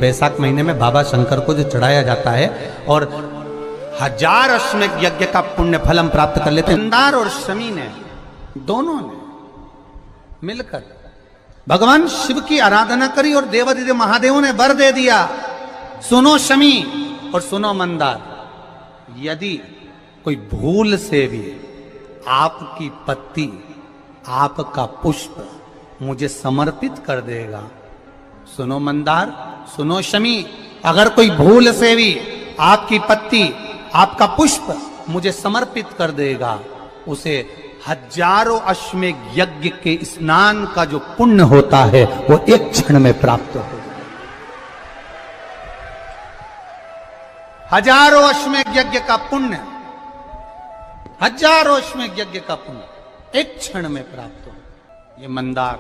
बैसाख महीने में बाबा शंकर को जो चढ़ाया जाता है और 1000 अश्वमेध यज्ञ का पुण्य फल हम प्राप्त कर लेते हैं। मंदार और शमी ने दोनों ने मिलकर भगवान शिव की आराधना करी और देवादिदेव महादेव ने वर दे दिया, सुनो शमी और सुनो मंदार, यदि कोई भूल से भी आपकी पत्ती, आपका पुष्प मुझे समर्पित कर देगा, सुनो मंदार, सुनो शमी, अगर कोई भूल से भी आपकी पत्ती, आपका पुष्प मुझे समर्पित कर देगा, उसे 1000 अश्वमेध यज्ञ के स्नान का जो पुण्य होता है वो एक क्षण में प्राप्त हो जाए। 1000 अश्वमेध यज्ञ का पुण्य, 1000 अश्वमेध यज्ञ का पुण्य एक क्षण में प्राप्त हो। ये मंदार,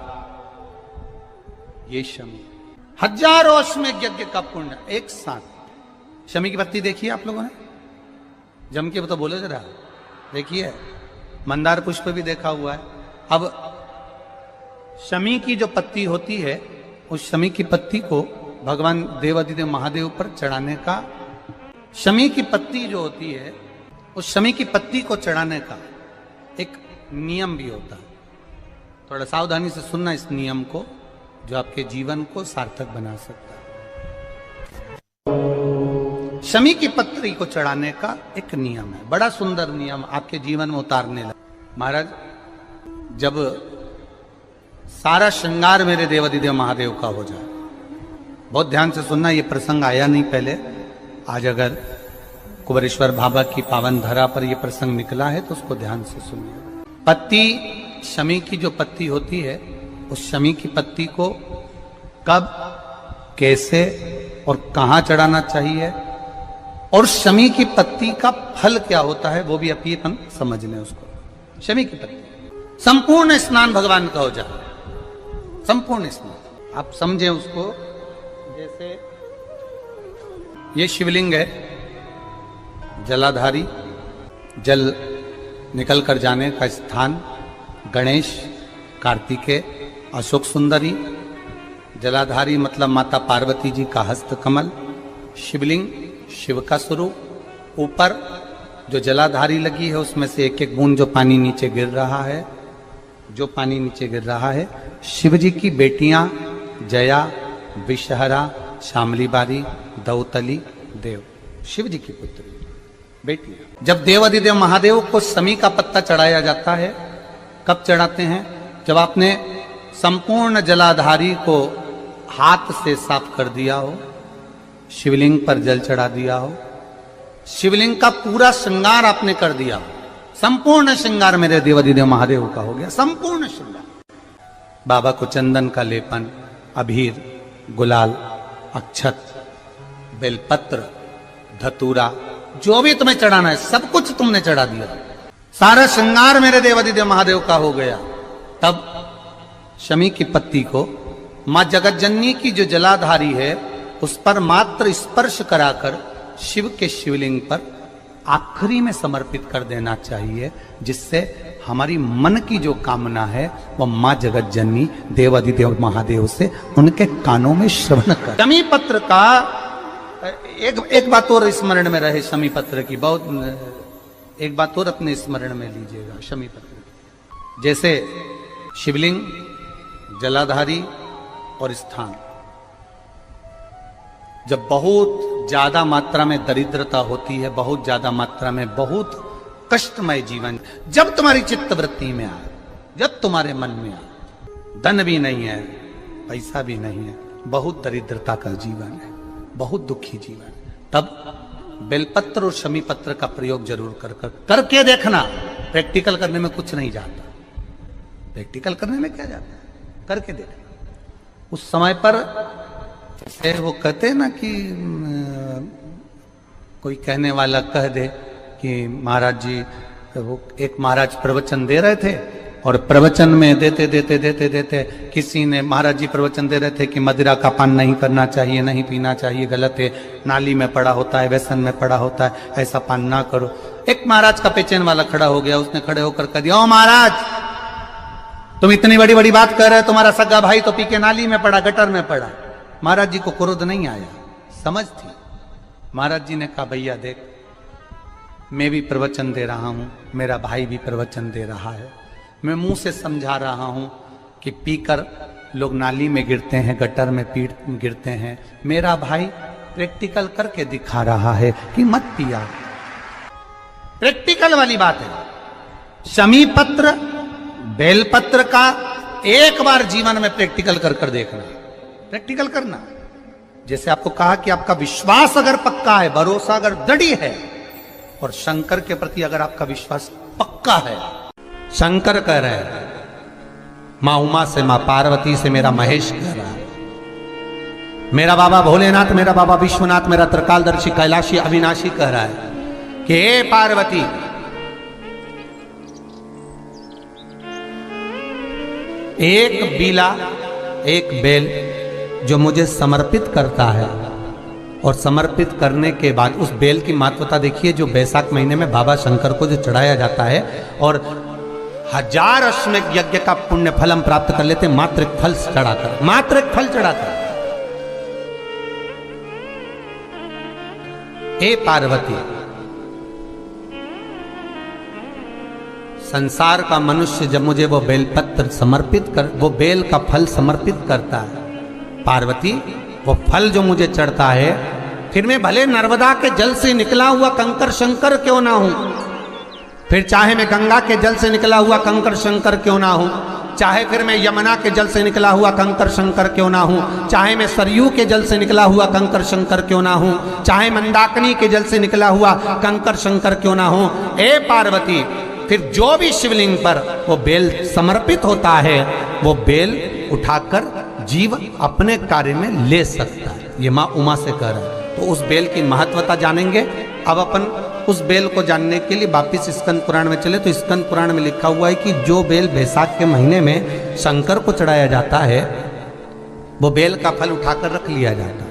ये शमी, 1000 अश्वमेध यज्ञ का पुण्य एक साथ। शमी की पत्ती देखिए आप लोगों ने, जम के तो बोले जरा, देखिए मंदार पुष्प भी देखा हुआ है। अब शमी की जो पत्ती होती है, उस शमी की पत्ती को भगवान देवादिदेव महादेव पर चढ़ाने का, शमी की पत्ती जो होती है उस शमी की पत्ती को चढ़ाने का एक नियम भी होता है। थोड़ा सावधानी से सुनना इस नियम को, जो आपके जीवन को सार्थक बना सकता है। शमी की पत्री को चढ़ाने का एक नियम है, बड़ा सुंदर नियम, आपके जीवन में उतारने लगा। महाराज, जब सारा श्रृंगार मेरे देवादिदेव महादेव का हो जाए, बहुत ध्यान से सुनना, ये प्रसंग आया नहीं पहले, आज अगर कुबेरेश्वर बाबा की पावन धरा पर यह प्रसंग निकला है तो उसको ध्यान से सुनिए। पत्ती, शमी की जो पत्ती होती है, उस शमी की पत्ती को कब, कैसे और कहां चढ़ाना चाहिए, और शमी की पत्ती का फल क्या होता है वो भी अभी अपन समझ लें उसको। शमी की पत्ती, संपूर्ण स्नान भगवान का हो जाए, संपूर्ण स्नान आप समझें उसको। जैसे ये शिवलिंग है, जलाधारी, जल निकल कर जाने का स्थान, गणेश, कार्तिकेय, अशोक सुंदरी, जलाधारी मतलब माता पार्वती जी का हस्त कमल, शिवलिंग शिव का स्वरूप, ऊपर जो जलाधारी लगी है उसमें से एक एक बूंद जो पानी नीचे गिर रहा है, जो पानी नीचे गिर रहा है, शिव जी की बेटियां जया, विषहरा, शामली बारी, दौतली, देव, शिव जी की पुत्री बेटियां। जब देवादिदेव महादेव को शमी का पत्ता चढ़ाया जाता है, कब चढ़ाते हैं, जब आपने संपूर्ण जलाधारी को हाथ से साफ कर दिया हो, शिवलिंग पर जल चढ़ा दिया हो, शिवलिंग का पूरा श्रृंगार आपने कर दिया हो, संपूर्ण श्रृंगार मेरे देवादिदेव महादेव का हो गया, संपूर्ण श्रृंगार। बाबा को चंदन का लेपन, अबीर, गुलाल, अक्षत, बेलपत्र, धतूरा, जो भी तुम्हें चढ़ाना है सब कुछ तुमने चढ़ा दिया, सारा श्रृंगार मेरे देवादिदेव महादेव का हो गया। तब शमी की पत्ती को मां जगत जननी की जो जलाधारी है उस पर मात्र स्पर्श कराकर शिव के शिवलिंग पर आखिरी में समर्पित कर देना चाहिए, जिससे हमारी मन की जो कामना है वो मां जगत जननी देवादिदेव महादेव से उनके कानों में श्रवण कर। शमी पत्र का एक बात और स्मरण में रहे, शमी पत्र की बहुत एक बात और अपने स्मरण में लीजिएगा। शमी पत्र जैसे शिवलिंग, जलाधारी और स्थान, जब बहुत ज्यादा मात्रा में दरिद्रता होती है, बहुत ज्यादा मात्रा में बहुत कष्टमय जीवन, जब तुम्हारी चित्तवृत्ति में आए, जब तुम्हारे मन में आए, धन भी नहीं है, पैसा भी नहीं है, बहुत दरिद्रता का जीवन है, बहुत दुखी जीवन है, तब बेलपत्र और शमी पत्र का प्रयोग जरूर करके देखना। प्रैक्टिकल करने में कुछ नहीं जाता, प्रैक्टिकल करने में क्या जाता है, करके देखना। उस समय पर जैसे वो कहते हैं ना कि कोई कहने वाला कह दे कि महाराज जी, वो एक महाराज प्रवचन दे रहे थे और प्रवचन में देते देते देते देते किसी ने, महाराज जी प्रवचन दे रहे थे कि मदिरा का पान नहीं करना चाहिए, नहीं पीना चाहिए, गलत है, नाली में पड़ा होता है, व्यसन में पड़ा होता है, ऐसा पान ना करो। एक महाराज का पेचेन वाला खड़ा हो गया, उसने खड़े होकर कह दिया, ओ महाराज तुम इतनी बड़ी बड़ी बात कर रहे हो, तुम्हारा सगा भाई तो पी के नाली में पड़ा, गटर में पड़ा, महाराज जी को क्रोध नहीं आया, समझ थी। महाराज जी ने कहा भैया देख, मैं भी प्रवचन दे रहा हूं, मेरा भाई भी प्रवचन दे रहा है, मैं मुंह से समझा रहा हूं कि पीकर लोग नाली में गिरते हैं, गटर में गिरते हैं, मेरा भाई प्रैक्टिकल करके दिखा रहा है कि मत पिया। प्रैक्टिकल वाली बात है। शमी पत्र बेलपत्र का एक बार जीवन में प्रैक्टिकल कर देखना, प्रैक्टिकल करना। जैसे आपको कहा कि आपका विश्वास अगर पक्का है, भरोसा अगर दृढ़ है, और शंकर के प्रति अगर आपका विश्वास पक्का है, शंकर कह रहे हैं, मां उमा से, मां पार्वती से, मेरा महेश कह रहा है, मेरा बाबा भोलेनाथ, मेरा बाबा विश्वनाथ, मेरा त्रिकालदर्शी कैलाशी अविनाशी कह रहा है कि हे पार्वती, एक बीला, एक बेल जो मुझे समर्पित करता है, और समर्पित करने के बाद उस बेल की महत्वता देखिए, जो बैसाख महीने में बाबा शंकर को जो चढ़ाया जाता है, और 1000 अश्वमेध यज्ञ का पुण्य फल हम प्राप्त कर लेते, मात्र एक फल चढ़ाकर, मात्र एक फल चढ़ाकर। हे पार्वती, संसार का मनुष्य जब मुझे वो बेलपत्र समर्पित कर, वो बेल का फल समर्पित करता है, पार्वती वो फल जो मुझे चढ़ता है, फिर मैं भले नर्मदा के जल से निकला हुआ कंकर शंकर क्यों ना हूं, फिर चाहे मैं गंगा के जल से निकला हुआ कंकर शंकर क्यों ना हूं, चाहे फिर मैं यमुना के जल से निकला हुआ कंकर शंकर क्यों ना हूं, चाहे मैं सरयू के जल से निकला हुआ कंकर शंकर क्यों ना हूं, चाहे मंदाकिनी के जल से निकला हुआ कंकर शंकर क्यों ना हूं, ए पार्वती, फिर जो भी शिवलिंग पर वो बेल समर्पित होता है, वो बेल उठाकर जीव अपने कार्य में ले सकता है। ये मां उमा से कह रहा है। तो उस बेल की महत्वता जानेंगे। अब अपन उस बेल को जानने के लिए वापिस स्कंद पुराण में चले, तो स्कंद पुराण में लिखा हुआ है कि जो बेल बैसाख के महीने में शंकर को चढ़ाया जाता है, वो बेल का फल उठाकर रख लिया जाता है।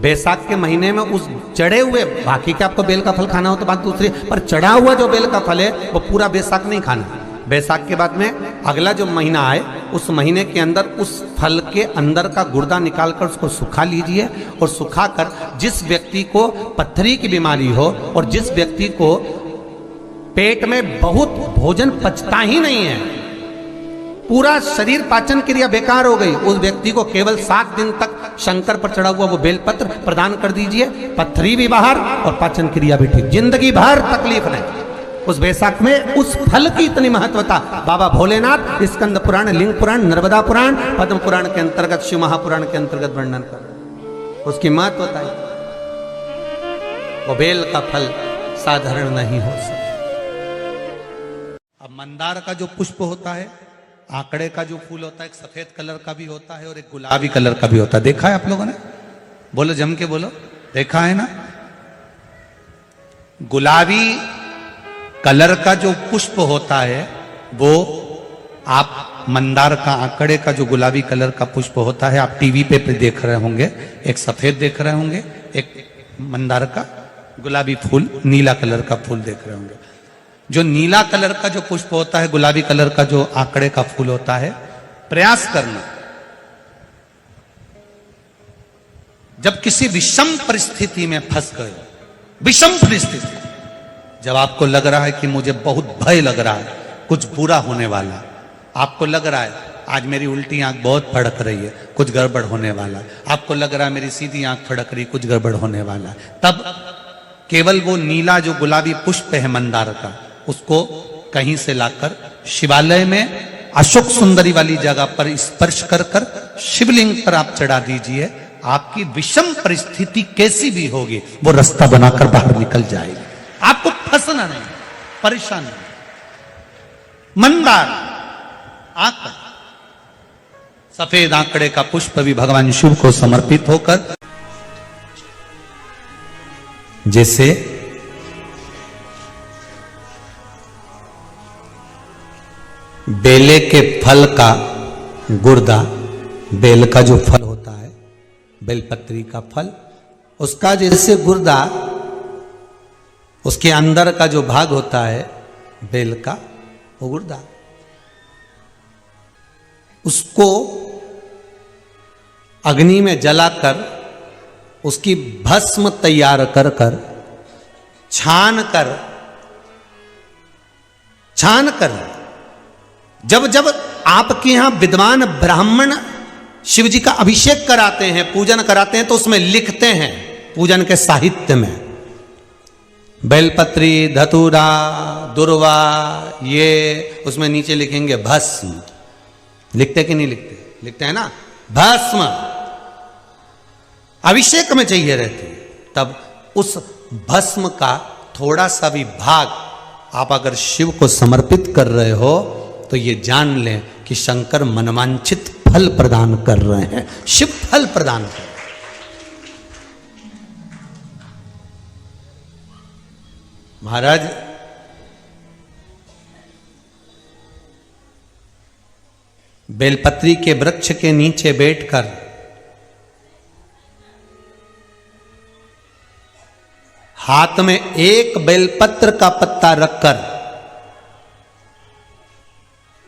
बैसाख के महीने में उस चढ़े हुए, बाकी के आपको बेल का फल खाना हो तो बात दूसरी, पर चढ़ा हुआ जो बेल का फल है वो पूरा बैसाख नहीं खाना। बैसाख के बाद में अगला जो महीना आए, उस महीने के अंदर उस फल के अंदर का गुर्दा निकालकर उसको सुखा लीजिए, और सुखाकर जिस व्यक्ति को पत्थरी की बीमारी हो और जिस व्यक्ति को पेट में बहुत भोजन पचता ही नहीं है, पूरा शरीर पाचन क्रिया बेकार हो गई, उस व्यक्ति को केवल 7 दिन तक शंकर पर चढ़ा हुआ वो बेलपत्र प्रदान कर दीजिए। पत्थरी भी बाहर और पाचन क्रिया भी ठीक, जिंदगी भर तकलीफ नहीं। उस बैसाख में उस फल की इतनी महत्वता बाबा भोलेनाथ स्कंद पुराण, लिंग पुराण, नर्मदा पुराण, पद्म पुराण के अंतर्गत, शिव महापुराण के अंतर्गत वर्णन कर, उसकी महत्वता है। वो बेल का फल साधारण नहीं हो सकता। अब मंदार का जो पुष्प होता है, आंकड़े का जो फूल होता है, एक सफेद कलर का भी होता है और एक गुलाबी कलर का भी होता है। देखा है आप लोगों ने? बोलो, जम के बोलो, देखा है ना? गुलाबी कलर का जो पुष्प होता है वो, आप मंदार का, आंकड़े का जो गुलाबी कलर का पुष्प होता है, आप टीवी पे देख रहे होंगे, एक सफेद देख रहे होंगे, एक मंदार का गुलाबी फूल, नीला कलर का फूल देख रहे होंगे। जो नीला कलर का जो पुष्प होता है, गुलाबी कलर का जो आंकड़े का फूल होता है, प्रयास करना, जब किसी विषम परिस्थिति में फंस गए, विषम परिस्थिति, जब आपको लग रहा है कि मुझे बहुत भय लग रहा है, कुछ बुरा होने वाला, आपको लग रहा है आज मेरी उल्टी आंख बहुत फड़क रही है, कुछ गड़बड़ होने वाला, आपको लग रहा है मेरी सीधी आंख फड़क रही, कुछ गड़बड़ होने वाला, तब केवल वो नीला जो गुलाबी पुष्प है मंदार का, उसको कहीं से लाकर शिवालय में अशोक सुंदरी वाली जगह पर स्पर्श कर कर शिवलिंग पर आप चढ़ा दीजिए। आपकी विषम परिस्थिति कैसी भी होगी, वो रास्ता बनाकर बाहर निकल जाएगी, आपको फंसना नहीं, परेशान नहीं। मंदार आंकड़ा, सफेद आंकड़े का पुष्प भी भगवान शिव को समर्पित होकर, जैसे बेले के फल का गुर्दा, बेल का जो फल होता है, बेलपत्री का फल, उसका जैसे गुर्दा, उसके अंदर का जो भाग होता है बेल का, वो गुर्दा, उसको अग्नि में जलाकर उसकी भस्म तैयार कर कर छान कर जब जब आपके यहां विद्वान ब्राह्मण शिव जी का अभिषेक कराते हैं, पूजन कराते हैं, तो उसमें लिखते हैं पूजन के साहित्य में बेलपत्री, धतूरा, दुर्वा, ये उसमें नीचे लिखेंगे भस्म। लिखते कि नहीं लिखते? लिखते हैं ना, भस्म अभिषेक में चाहिए रहती है। तब उस भस्म का थोड़ा सा भी भाग आप अगर शिव को समर्पित कर रहे हो तो ये जान लें कि शंकर मनवांछित फल प्रदान कर रहे हैं, शिव फल प्रदान कर रहे हैं। महाराज बेलपत्री के वृक्ष के नीचे बैठकर हाथ में एक बेलपत्र का पत्ता रखकर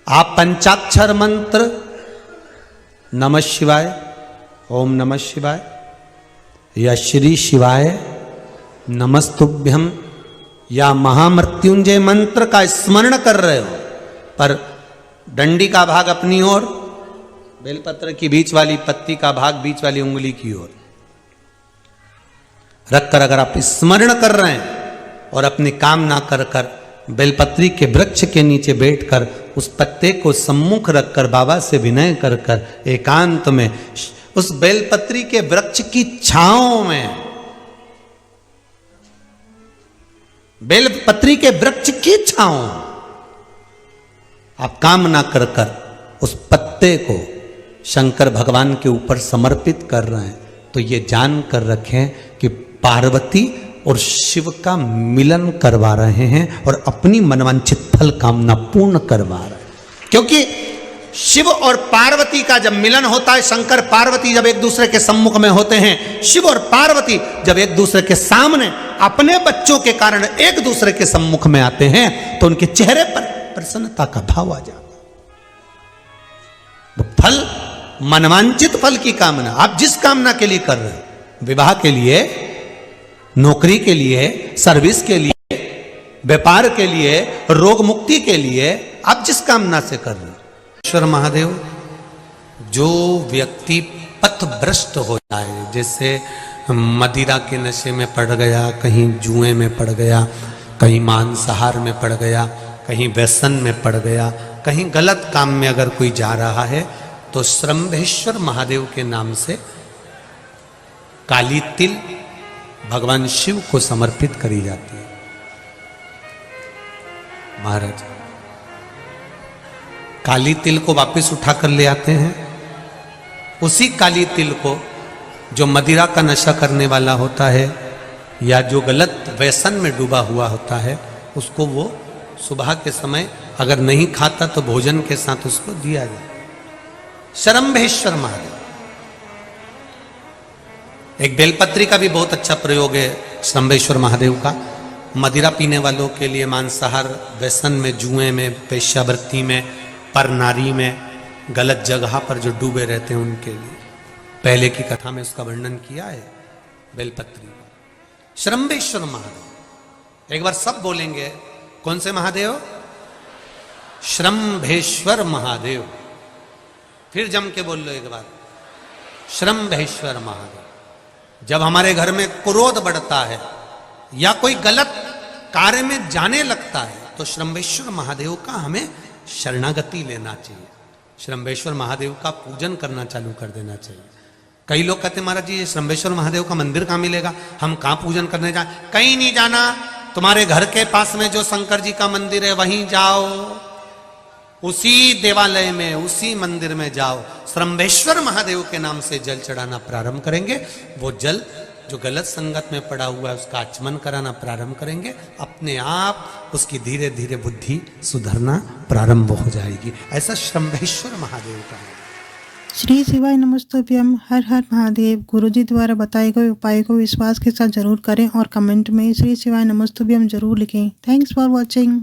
आप पंचाक्षर मंत्र नमः शिवाय, ओम नमः शिवाय या श्री शिवाय नमस्तुभ्यम या महामृत्युंजय मंत्र का स्मरण कर रहे हो, पर डंडी का भाग अपनी ओर, बेलपत्र की बीच वाली पत्ती का भाग बीच वाली उंगली की ओर रखकर अगर आप स्मरण कर रहे हैं और अपनी कामना कर कर बेलपत्री के वृक्ष के नीचे बैठकर उस पत्ते को सम्मुख रखकर बाबा से विनय कर कर एकांत में उस बेलपत्री के वृक्ष की छांव में, बेलपत्री के वृक्ष की छांव आप कामना कर कर उस पत्ते को शंकर भगवान के ऊपर समर्पित कर रहे हैं, तो ये जान कर रखें कि पार्वती और शिव का मिलन करवा रहे हैं और अपनी मनवांछित फल कामना पूर्ण करवा रहे हैं। क्योंकि शिव और पार्वती का जब मिलन होता है, शंकर पार्वती जब एक दूसरे के सम्मुख में होते हैं, शिव और पार्वती जब एक दूसरे के सामने अपने बच्चों के कारण एक दूसरे के सम्मुख में आते हैं, तो उनके चेहरे पर प्रसन्नता का भाव आ जाता है। फल, मनवांचित फल की कामना आप जिस कामना के लिए कर रहे हो, विवाह के लिए, नौकरी के लिए, सर्विस के लिए, व्यापार के लिए, रोग मुक्ति के लिए, आप जिस कामना से कर रहे हो, ईश्वर महादेव जो व्यक्ति पथभ्रष्ट हो जाए, जैसे मदिरा के नशे में पड़ गया, कहीं जुए में पड़ गया, कहीं मांसाहार में पड़ गया, कहीं व्यसन में पड़ गया, कहीं गलत काम में अगर कोई जा रहा है, तो श्रंभेश्वर महादेव के नाम से काली तिल भगवान शिव को समर्पित करी जाती है। महाराज काली तिल को वापस उठाकर ले आते हैं, उसी काली तिल को जो मदिरा का नशा करने वाला होता है या जो गलत व्यसन में डूबा हुआ होता है, उसको वो सुबह के समय अगर नहीं खाता तो भोजन के साथ उसको दिया जाए। श्रंभेश्वर महादेव, एक बेलपत्री का भी बहुत अच्छा प्रयोग है श्रंभेश्वर महादेव का, मदिरा पीने वालों के लिए, मांसाहार, व्यसन में, जुए में, पेशावृत्ति में, पर नारी में, गलत जगह पर जो डूबे रहते हैं उनके लिए। पहले की कथा में उसका वर्णन किया है बेलपत्री का। श्रंभेश्वर महादेव, एक बार सब बोलेंगे, कौन से महादेव? श्रंभेश्वर महादेव। फिर जम के बोल लो एक बार, श्रंभेश्वर महादेव। जब हमारे घर में क्रोध बढ़ता है या कोई गलत कार्य में जाने लगता है, तो श्रंभेश्वर महादेव का हमें शरणागति लेना चाहिए, श्रंभेश्वर महादेव का पूजन करना चालू कर देना चाहिए। कई लोग कहते हैं महाराज जी ये श्रंभेश्वर महादेव का मंदिर कहाँ मिलेगा, हम कहाँ पूजन करने जाए? कहीं नहीं जाना, तुम्हारे घर के पास में जो शंकर जी का मंदिर है वहीं जाओ, उसी देवालय में, उसी मंदिर में जाओ, श्रंभेश्वर महादेव के नाम से जल चढ़ाना प्रारंभ करेंगे। वो जल जो गलत संगत में पड़ा हुआ है उसका आचमन कराना प्रारंभ करेंगे, अपने आप उसकी धीरे धीरे बुद्धि सुधरना प्रारंभ हो जाएगी। ऐसा श्रंभेश्वर महादेव का है। श्री शिवाय नमस्तुभ्यम। हर हर महादेव। गुरुजी द्वारा बताए गए उपाय को विश्वास के साथ जरूर करें और कमेंट में श्री शिवाय नमस्तुभ्यम जरूर लिखें। Thanks for watching.